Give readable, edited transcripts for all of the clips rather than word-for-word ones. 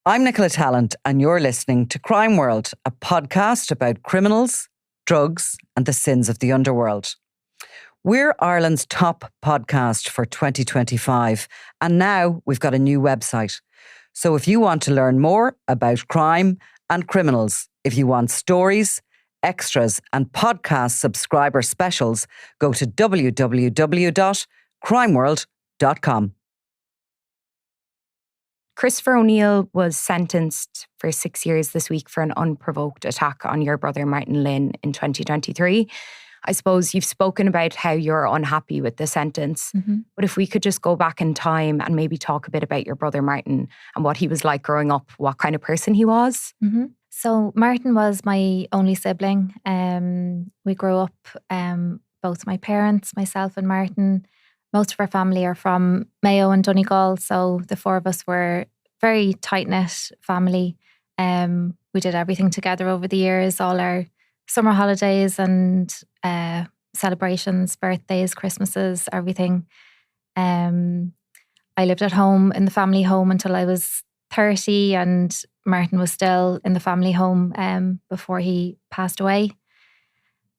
I'm Nicola Tallant, and you're listening to Crime World, a podcast about criminals, drugs, and the sins of the underworld. We're Ireland's top podcast for 2025, and now we've got a new website. So if you want to learn more about crime and criminals, if you want stories, extras, and podcast subscriber specials, go to www.crimeworld.com. Christopher O'Neill was sentenced for 6 years this week for an unprovoked attack on your brother Martin Lynn in 2023. I suppose you've spoken about how you're unhappy with the sentence, but if we could just go back in time and maybe talk a bit about your brother Martin and what he was like growing up, what kind of person he was. So Martin was my only sibling. We grew up, both my parents, myself and Martin. Most of our family are from Mayo and Donegal, so the four of us were very tight-knit family. We did everything together over the years, all our summer holidays and celebrations, birthdays, Christmases, everything. I lived at home in the family home until I was 30, and Martin was still in the family home before he passed away.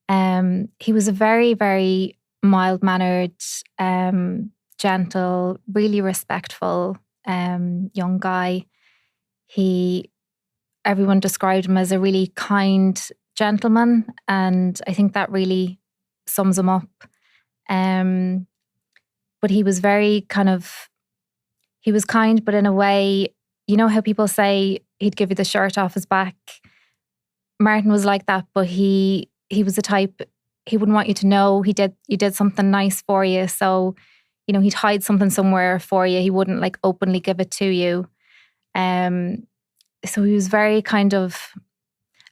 He was a very, very mild-mannered, gentle, really respectful young guy. Everyone described him as a really kind gentleman, and I think that really sums him up. But he was very he was kind, but in a way, you know how people say he'd give you the shirt off his back? Martin was like that, but he was the type, he wouldn't want you to know you did something nice for you. So, you know, he'd hide something somewhere for you. He wouldn't like openly give it to you. So he was very kind of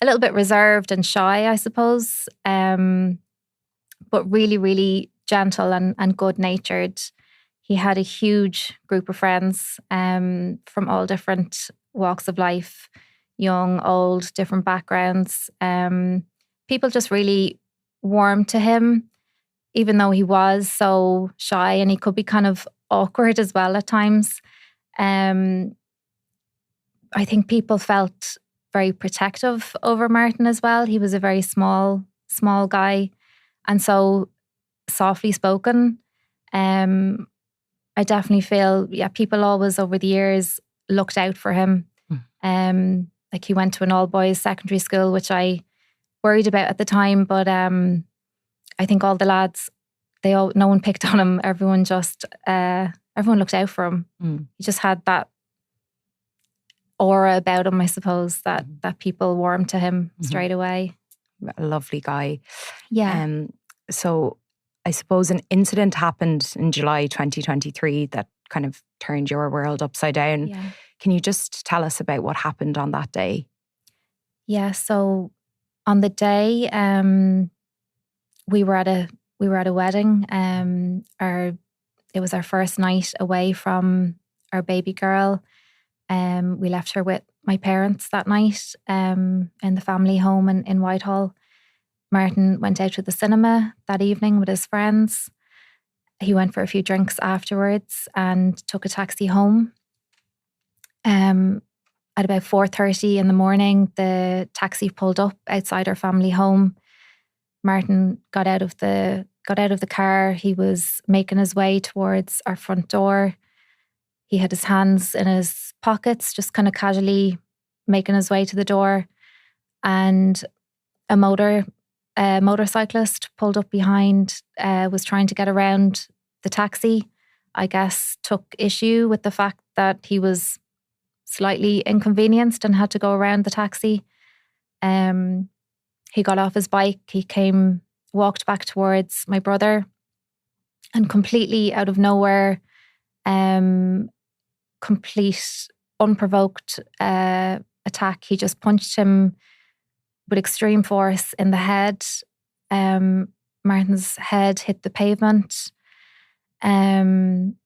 a little bit reserved and shy, I suppose. But really, really gentle and good-natured. He had a huge group of friends from all different walks of life, young, old, different backgrounds. People just really warmed to him, even though he was so shy and he could be kind of awkward as well at times. I think people felt very protective over Martin as well. He was a very small guy, and so softly spoken. I definitely feel, people always over the years looked out for him. Like he went to an all-boys secondary school, which I worried about at the time, but I think all the lads, no one picked on him. Everyone looked out for him. He just had that aura about him, I suppose, that people warmed to him straight away. A lovely guy. Yeah. So I suppose an incident happened in July 2023 that kind of turned your world upside down. Yeah. Can you just tell us about what happened on that day? Yeah, so on the day, we were at a wedding. It was our first night away from our baby girl. We left her with my parents that night in the family home in Whitehall. Martin went out to the cinema that evening with his friends. He went for a few drinks afterwards and took a taxi home. At about 4:30 in the morning, the taxi pulled up outside our family home. Martin got out of the car. He was making his way towards our front door. He had his hands in his pockets, just kind of casually making his way to the door. And a motorcyclist pulled up behind, was trying to get around the taxi. I guess took issue with the fact that he was slightly inconvenienced and had to go around the taxi. He got off his bike. He walked back towards my brother, and completely out of nowhere, complete unprovoked attack. He just punched him with extreme force in the head. Martin's head hit the pavement, and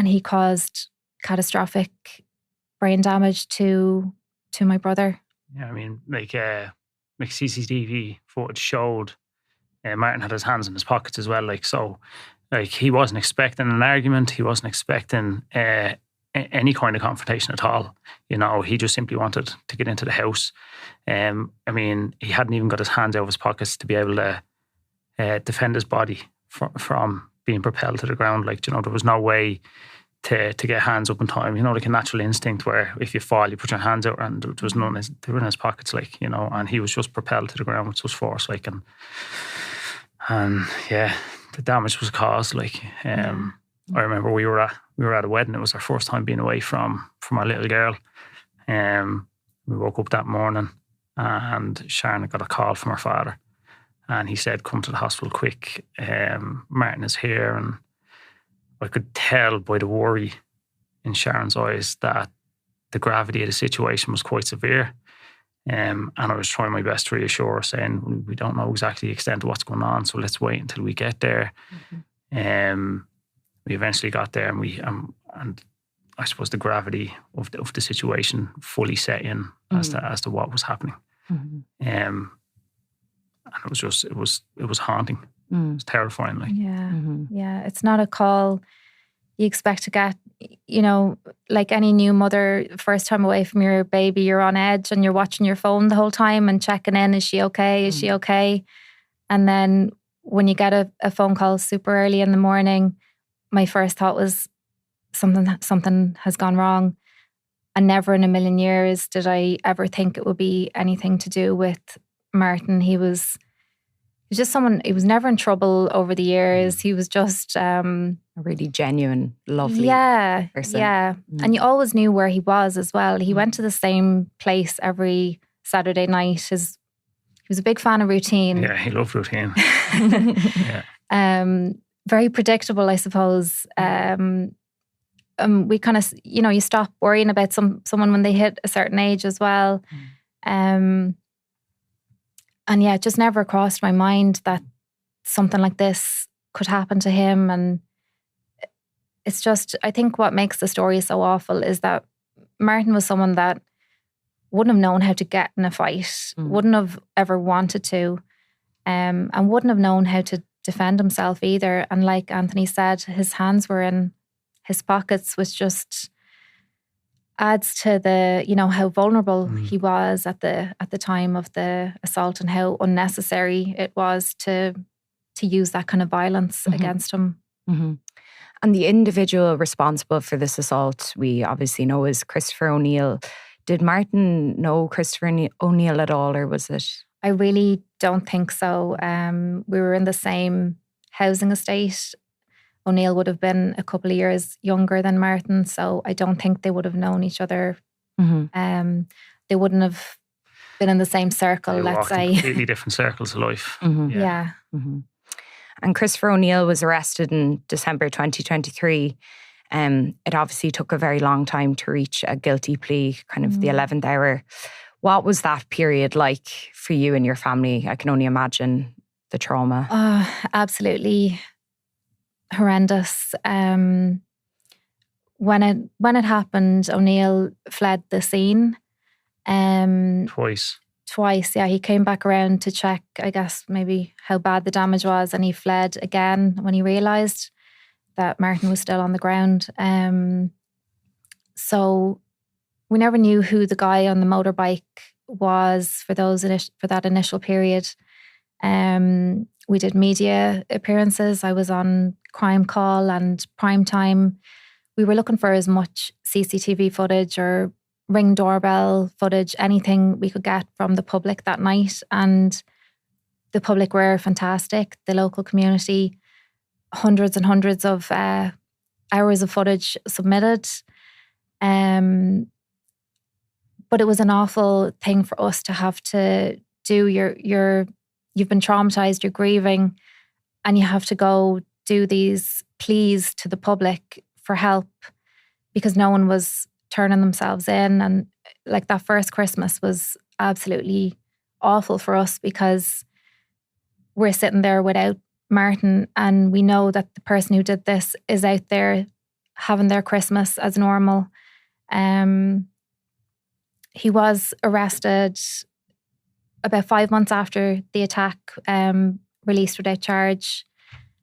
he caused catastrophic brain damage to my brother. Yeah, I mean, CCTV footage showed Martin had his hands in his pockets as well. He wasn't expecting an argument. He wasn't expecting any kind of confrontation at all. You know, he just simply wanted to get into the house. I mean, he hadn't even got his hands out of his pockets to be able to defend his body from being propelled to the ground. Like, you know, there was no way to get hands up in time. You know, like a natural instinct where if you fall, you put your hands out, and there was none. They were in his pockets, like, you know, and he was just propelled to the ground with such force, like, and yeah, the damage was caused. Like, I remember we were at a wedding. It was our first time being away from our little girl. We woke up that morning, and Sharon got a call from her father, and he said, "Come to the hospital quick. Martin is here." And I could tell by the worry in Sharon's eyes that the gravity of the situation was quite severe. And I was trying my best to reassure her, saying, "We don't know exactly the extent of what's going on, so let's wait until we get there." We eventually got there, and and I suppose the gravity of the situation fully set in as to what was happening. And it was just it was haunting. It was terrifying. Like, yeah, it's not a call you expect to get. You know, like any new mother, first time away from your baby, you're on edge and you're watching your phone the whole time and checking in. Is she okay? Is she okay? And then when you get a phone call super early in the morning, my first thought was something has gone wrong. And never in a million years did I ever think it would be anything to do with Martin. He was just someone, he was never in trouble over the years. He was just a really genuine, lovely person. Yeah. And you always knew where he was as well. He went to the same place every Saturday night. He was a big fan of routine. Yeah, he loved routine. Very predictable, I suppose. We kind of, you know, you stop worrying about someone when they hit a certain age as well. And yeah, it just never crossed my mind that something like this could happen to him. And it's just, I think what makes the story so awful is that Martin was someone that wouldn't have known how to get in a fight, wouldn't have ever wanted to, and wouldn't have known how to defend himself either. And like Anthony said, his hands were in his pockets, which just adds to the, you know, how vulnerable he was at the time of the assault, and how unnecessary it was to use that kind of violence against him. And the individual responsible for this assault, we obviously know, is Christopher O'Neill. Did Martin know Christopher O'Neill at all, or was it? I really don't think so. We were in the same housing estate. O'Neill would have been a couple of years younger than Martin, so I don't think they would have known each other. They wouldn't have been in the same circle, let's say. Completely different circles of life. Yeah. And Christopher O'Neill was arrested in December 2023. It obviously took a very long time to reach a guilty plea, kind of the 11th hour. What was that period like for you and your family? I can only imagine the trauma. Absolutely horrendous. When it happened, O'Neill fled the scene. Twice, yeah. He came back around to check, I guess, maybe how bad the damage was, and he fled again when he realised that Martin was still on the ground. So we never knew who the guy on the motorbike was for that initial period. We did media appearances. I was on Crime Call and Prime Time. We were looking for as much CCTV footage or Ring doorbell footage, anything we could get from the public that night. And the public were fantastic. The local community, hundreds and hundreds of hours of footage submitted. But it was an awful thing for us to have to do. You've been traumatized, you're grieving, and you have to go do these pleas to the public for help because no one was turning themselves in. And like that first Christmas was absolutely awful for us because we're sitting there without Martin, and we know that the person who did this is out there having their Christmas as normal. He was arrested about 5 months after the attack, released without charge.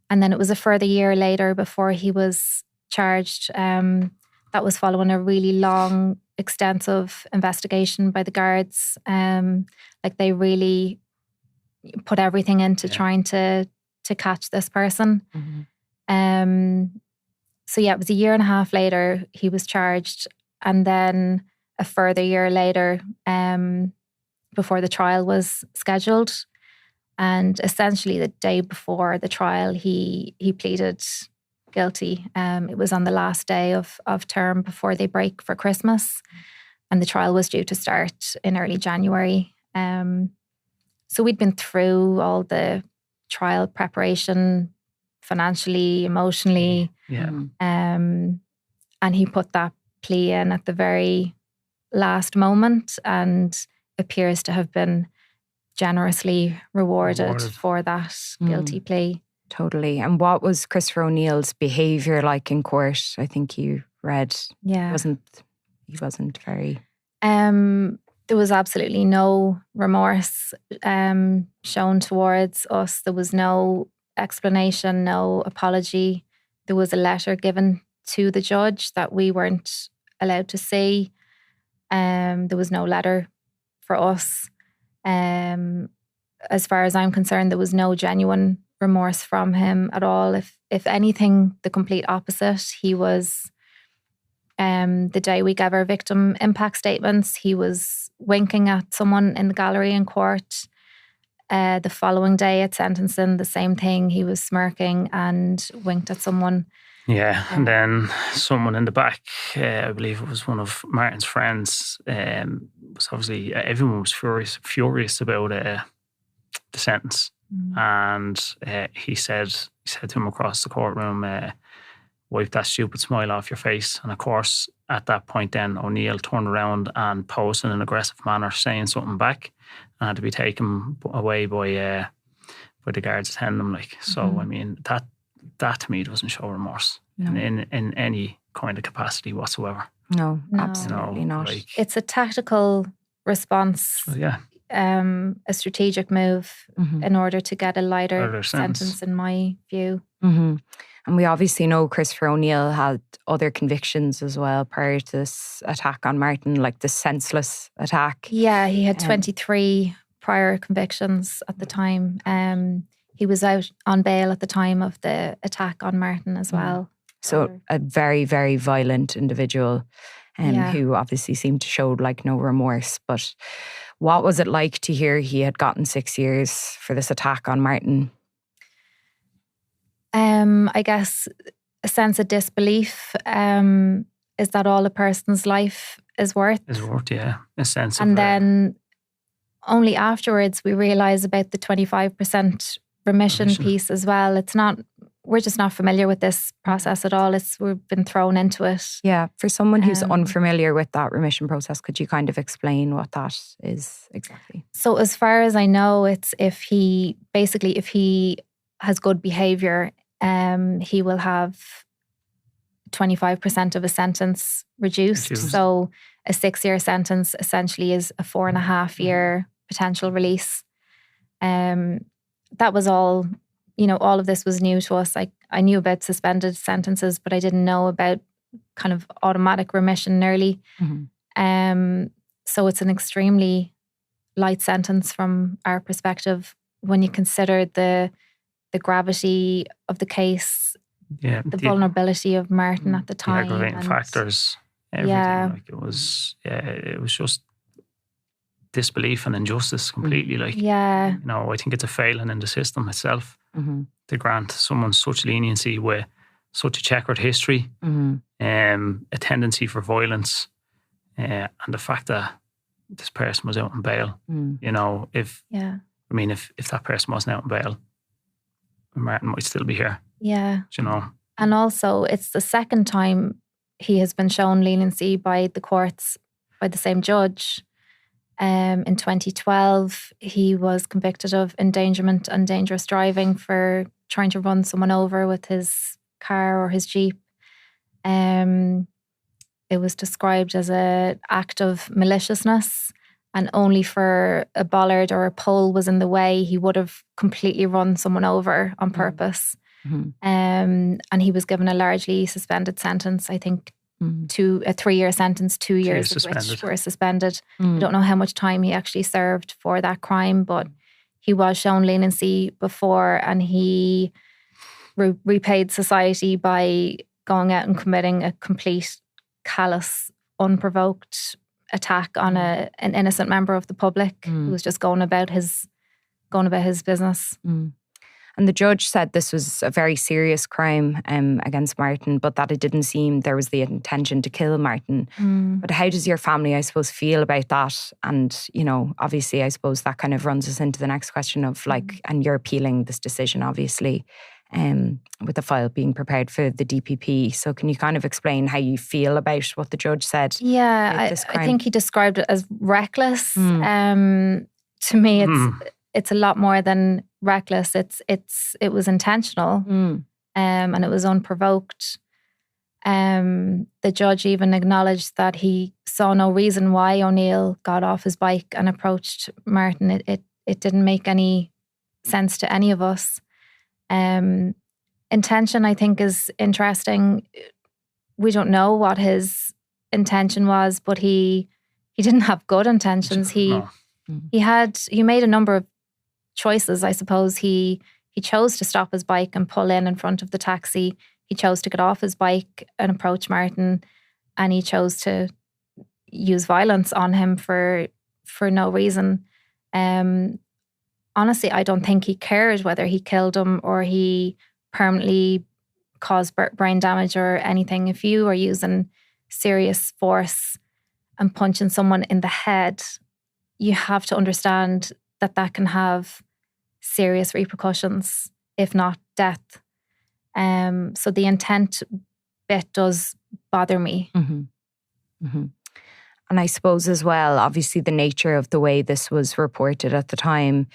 And then it was a further year later before he was charged. that was following a really long, extensive investigation by the guards. Like they really put everything into trying to catch this person. So yeah, it was a year and a half later he was charged, and then a further year later before the trial was scheduled. And essentially the day before the trial, he pleaded guilty. It was on the last day of term before they break for Christmas, and the trial was due to start in early January. So we'd been through all the trial preparation, financially, emotionally. And he put that plea in at the very last moment and appears to have been generously rewarded for that guilty plea. Totally. And what was Christopher O'Neill's behaviour like in court? I think you read. Yeah. He wasn't very... There was absolutely no remorse shown towards us. There was no explanation, no apology. There was a letter given to the judge that we weren't allowed to see. There was no letter for us. As far as I'm concerned, there was no genuine remorse from him at all. If anything, the complete opposite. He was, the day we gave our victim impact statements, he was winking at someone in the gallery in court. The following day at sentencing, the same thing. He was smirking and winked at someone. Yeah, and then someone in the back, I believe it was one of Martin's friends, was obviously, everyone was furious about the sentence. And he said to him across the courtroom, wipe that stupid smile off your face. And of course, at that point then, O'Neill turned around and posed in an aggressive manner, saying something back, and had to be taken away by the guards attending him. So, I mean, that to me doesn't show remorse in any kind of capacity whatsoever. No, absolutely not. It's a tactical response. A strategic move in order to get a lighter sentence, in my view. And we obviously know Christopher O'Neill had other convictions as well prior to this attack on Martin, like the senseless attack. Yeah, he had 23 prior convictions at the time. He was out on bail at the time of the attack on Martin as well. So a very, very violent individual who obviously seemed to show like no remorse. But what was it like to hear he had gotten 6 years for this attack on Martin? I guess a sense of disbelief. Is that all a person's life is worth? Yeah. A sense of... And then only afterwards we realise about the 25% remission piece as well. It's not... We're just not familiar with this process at all. We've been thrown into it. Yeah. For someone who's unfamiliar with that remission process, could you kind of explain what that is exactly? So as far as I know, it's if he has good behaviour, he will have 25% of a sentence reduced. So a 6-year sentence essentially is a 4.5-year potential release. That was all... all of this was new to us. I knew about suspended sentences, but I didn't know about kind of automatic remission early. So it's an extremely light sentence from our perspective when you consider the gravity of the case, the vulnerability of Martin at the time. The aggravating factors, everything. It was just disbelief and injustice completely. I think it's a failing in the system itself to grant someone such leniency with such a checkered history, a tendency for violence, and the fact that this person was out on bail. If that person wasn't out on bail, Martin might still be here. Yeah. And also it's the second time he has been shown leniency by the courts, by the same judge. In 2012, he was convicted of endangerment and dangerous driving for trying to run someone over with his car or his Jeep. It was described as an act of maliciousness, and only for a bollard or a pole was in the way, he would have completely run someone over on purpose. And he was given a largely suspended sentence, I think a 3-year sentence, 2 years of which were suspended. I don't know how much time he actually served for that crime, but he was shown leniency before, and he repaid society by going out and committing a complete, callous, unprovoked attack on an innocent member of the public who was just going about his business. And the judge said this was a very serious crime against Martin, but that it didn't seem there was the intention to kill Martin. But how does your family, I suppose, feel about that? And, you know, obviously, I suppose that kind of runs us into the next question of like, and you're appealing this decision, obviously, with the file being prepared for the DPP. So can you kind of explain how you feel about what the judge said? Yeah, I think he described it as reckless. To me, it's a lot more than reckless. It was intentional, and it was unprovoked. The judge even acknowledged that he saw no reason why O'Neill got off his bike and approached Martin. It didn't make any sense to any of us. Intention, I think, is interesting. We don't know what his intention was, but he didn't have good intentions. He made a number of choices, I suppose. He chose to stop his bike and pull in front of the taxi. He chose to get off his bike and approach Martin, and he chose to use violence on him for no reason. Honestly, I don't think he cared whether he killed him or he permanently caused brain damage or anything. If you are using serious force and punching someone in the head, you have to understand that can have serious repercussions, if not death. So the intent bit does bother me. And I suppose as well, obviously the nature of the way this was reported at the time,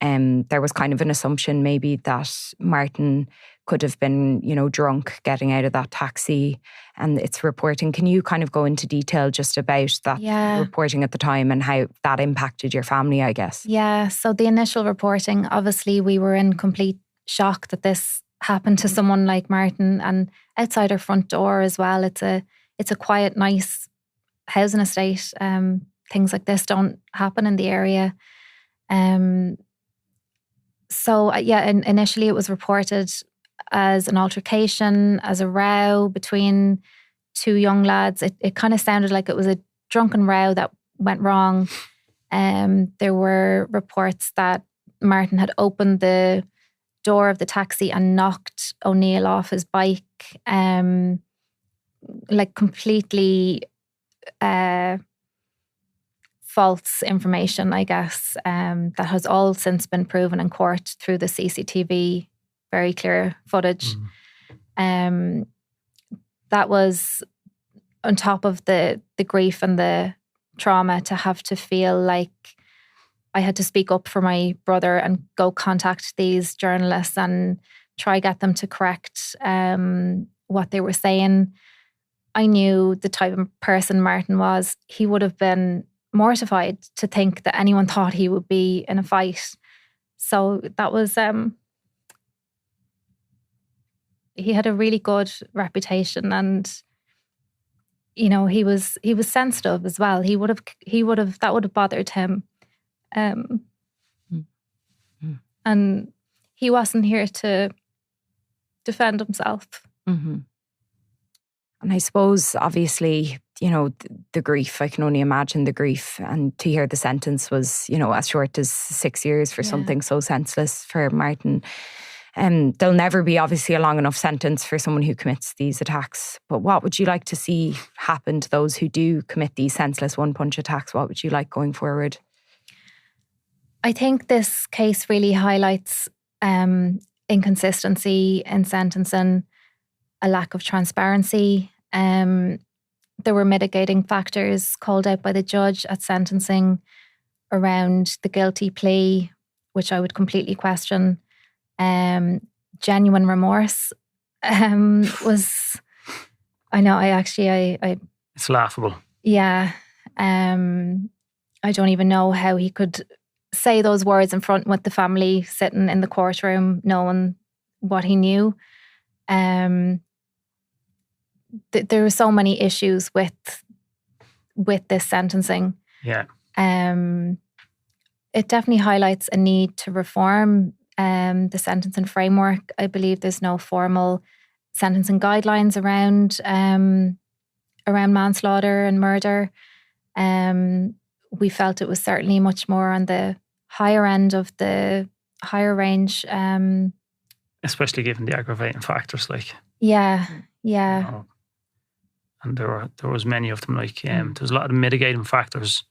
there was kind of an assumption maybe that Martin could have been, you know, drunk getting out of that taxi, and its reporting. Can you kind of go into detail just about that reporting at the time and how that impacted your family, I guess? Yeah, so the initial reporting, obviously we were in complete shock that this happened to someone like Martin, and outside our front door as well. It's a quiet, nice housing estate. Things like this don't happen in the area. Initially it was reported as an altercation, as a row between two young lads. It kind of sounded like it was a drunken row that went wrong. There were reports that Martin had opened the door of the taxi and knocked O'Neill off his bike, like completely false information, I guess, that has all since been proven in court through the CCTV, very clear footage. That was on top of the grief and the trauma to have to feel like I had to speak up for my brother and go contact these journalists and try get them to correct what they were saying. I knew the type of person Martin was. He would have been mortified to think that anyone thought he would be in a fight. So that was, he had a really good reputation, and, you know, he was sensitive as well. That would have bothered him. And he wasn't here to defend himself. And I suppose, obviously, you know, the grief, I can only imagine the grief. And to hear the sentence was, you know, as short as 6 years for something so senseless for Martin. There'll never be, obviously, a long enough sentence for someone who commits these attacks. But what would you like to see happen to those who do commit these senseless one-punch attacks? What would you like going forward? I think this case really highlights inconsistency in sentencing, a lack of transparency. There were mitigating factors called out by the judge at sentencing around the guilty plea, which I would completely question. Genuine remorse was, I know, it's laughable. Yeah. I don't even know how he could say those words in front with the family sitting in the courtroom knowing what he knew. there were so many issues with this sentencing. Yeah. It definitely highlights a need to reform the sentencing framework. I believe there's no formal sentencing guidelines around manslaughter and murder. We felt it was certainly much more on the higher end of the higher range. Especially given the aggravating factors, like. Yeah. And there was many of them, like there's a lot of mitigating factors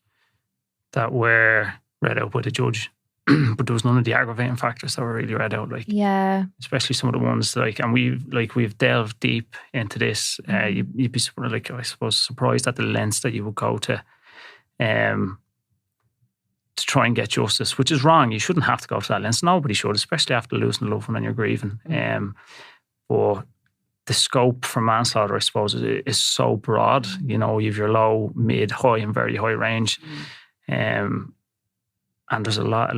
that were read out by the judge, but there was none of the aggravating factors that were really read out, like. Yeah. Especially some of the ones like, and we've delved deep into this. You'd be like, I suppose, surprised at the lengths that you would go to try and get justice, which is wrong. You shouldn't have to go to that length. Nobody should, especially after losing a loved one and you're grieving. But the scope for manslaughter, I suppose, is so broad. You know, you have your low, mid, high, and very high range. And there's a lot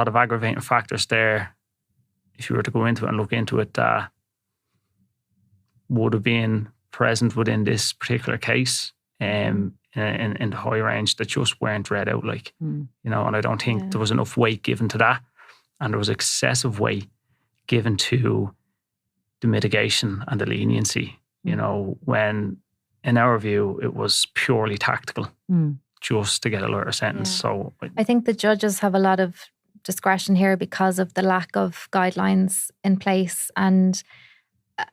of aggravating factors there. If you were to go into it and look into it, that would have been present within this particular case. In the high range that just weren't read out, like, you know, and I don't think there was enough weight given to that, and there was excessive weight given to the mitigation and the leniency, you know, when in our view it was purely tactical, just to get a lighter sentence. So I think the judges have a lot of discretion here because of the lack of guidelines in place, and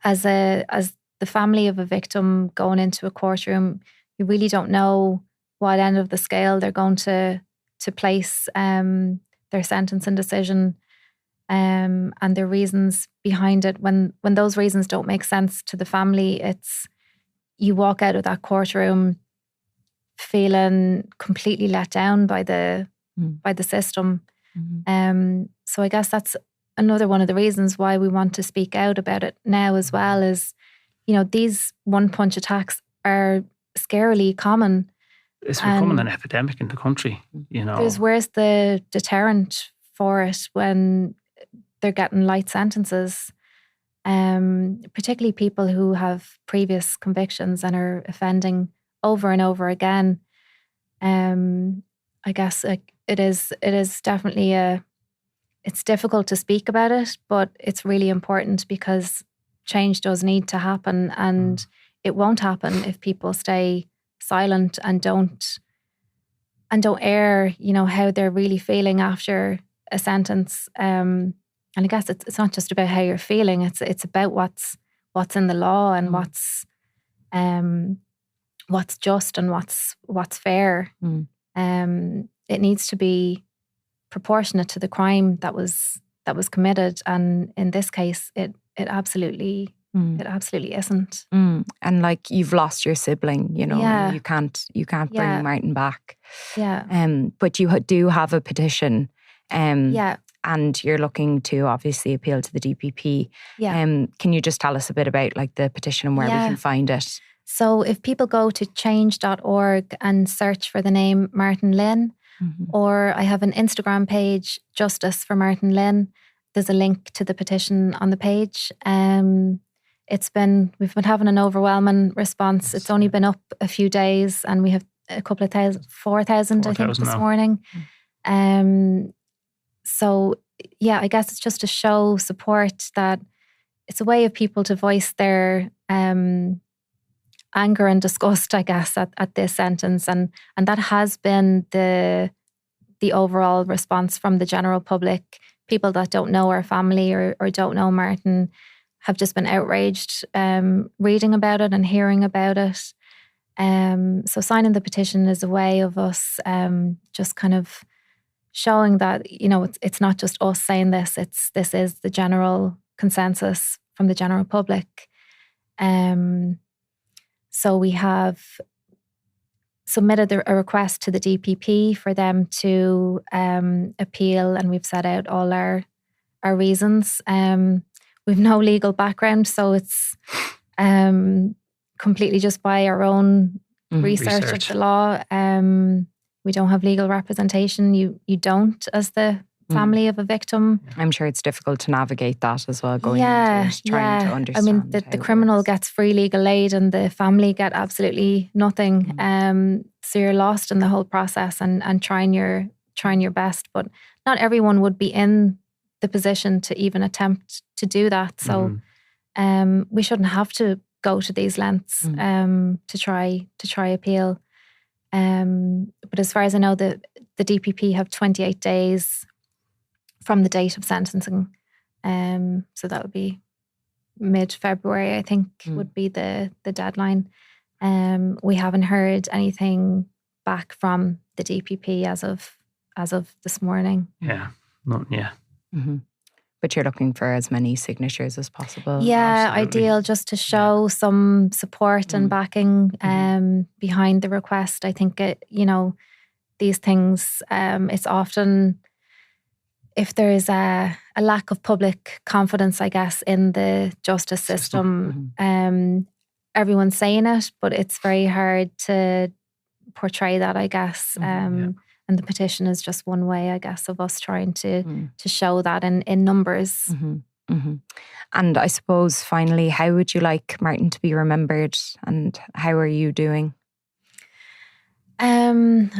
as the family of a victim going into a courtroom, you really don't know what end of the scale they're going to place their sentence and decision, and their reasons behind it. When those reasons don't make sense to the family, it's you walk out of that courtroom feeling completely let down by the system. So I guess that's another one of the reasons why we want to speak out about it now as well. Is, you know, these one-punch attacks are scarily common. It's becoming an epidemic in the country, you know. Where's the deterrent for it when they're getting light sentences? Particularly people who have previous convictions and are offending over and over again. I guess like it is definitely it's difficult to speak about it, but it's really important because change does need to happen, and it won't happen if people stay silent and don't air, you know, how they're really feeling after a sentence. And I guess it's not just about how you're feeling; it's about what's in the law and what's just and what's fair. It needs to be proportionate to the crime that was committed, and in this case, it absolutely. It absolutely isn't. And like, you've lost your sibling, you know, you can't bring Martin back. But you do have a petition. And you're looking to obviously appeal to the DPP. Can you just tell us a bit about like the petition and where we can find it? So if people go to change.org and search for the name Martin Lynn, or I have an Instagram page, Justice for Martin Lynn, there's a link to the petition on the page. We've been having an overwhelming response. It's only been up a few days, and we have a couple of 4,000, I think, this morning. So yeah, I guess it's just to show support, that it's a way of people to voice their anger and disgust, I guess, at this sentence, and that has been the overall response from the general public. People that don't know our family or don't know Martin have just been outraged reading about it and hearing about it. So signing the petition is a way of us just kind of showing that, you know, it's not just us saying this. This is the general consensus from the general public. So we have submitted a request to the DPP for them to appeal, and we've set out all our reasons. We've no legal background, so it's completely just by our own research of the law. We don't have legal representation. You don't as the family of a victim. I'm sure it's difficult to navigate that as well, going Yeah, into it, trying to I understand. mean, the criminal gets free legal aid and the family get absolutely nothing. So you're lost in the whole process and trying your best. But not everyone would be in the position to even attempt to do that. So we shouldn't have to go to these lengths to try appeal. But as far as I know, the DPP have 28 days from the date of sentencing. So that would be mid-February, I think, would be the deadline. We haven't heard anything back from the DPP as of this morning. Yeah, not yeah. But you're looking for as many signatures as possible. Yeah, Absolutely. ideal, just to show some support and backing behind the request. I think these things, it's often, if there is a lack of public confidence, I guess, in the justice system, everyone's saying it, but it's very hard to portray that, I guess. And the petition is just one way, I guess, of us trying to show that in numbers. And I suppose, finally, how would you like Martin to be remembered, and how are you doing? I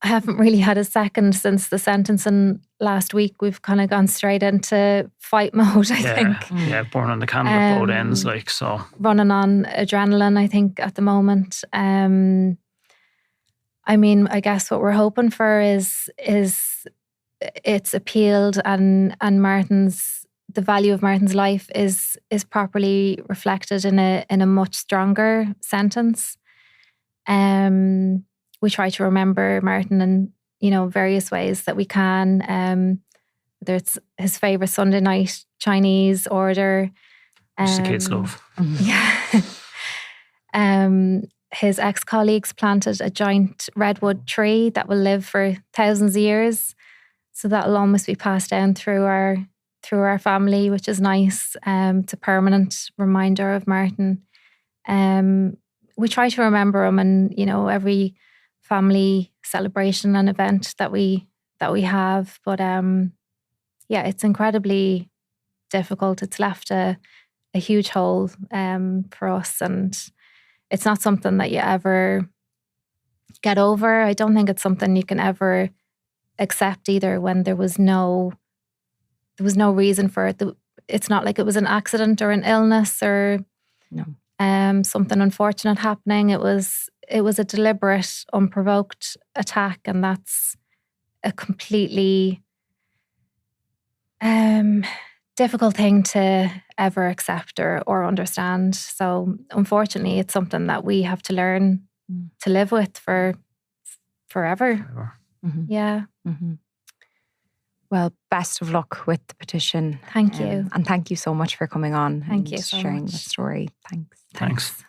haven't really had a second since the sentencing last week. We've kind of gone straight into fight mode, I think. Yeah, born on the candle at both ends, like, so. Running on adrenaline, I think, at the moment. I mean, I guess what we're hoping for is it's appealed and the value of Martin's life is properly reflected in a much stronger sentence. We try to remember Martin in various ways that we can. Whether it's his favourite Sunday night Chinese order, Which the kids love. Yeah. His ex-colleagues planted a giant redwood tree that will live for thousands of years. So that'll almost be passed down through our family, which is nice. It's a permanent reminder of Martin. We try to remember him, and every family celebration and event that we have. But it's incredibly difficult. It's left a huge hole for us, and it's not something that you ever get over. I don't think it's something you can ever accept either, when there was no reason for it. It's not like it was an accident or an illness or something unfortunate happening. It was a deliberate, unprovoked attack, and that's a completely difficult thing to ever accept or understand. So unfortunately, it's something that we have to learn to live with for forever. Yeah. Well, best of luck with the petition. Thank you. And thank you so much for coming on. Thank you and so sharing much. the story. Thanks. Thanks.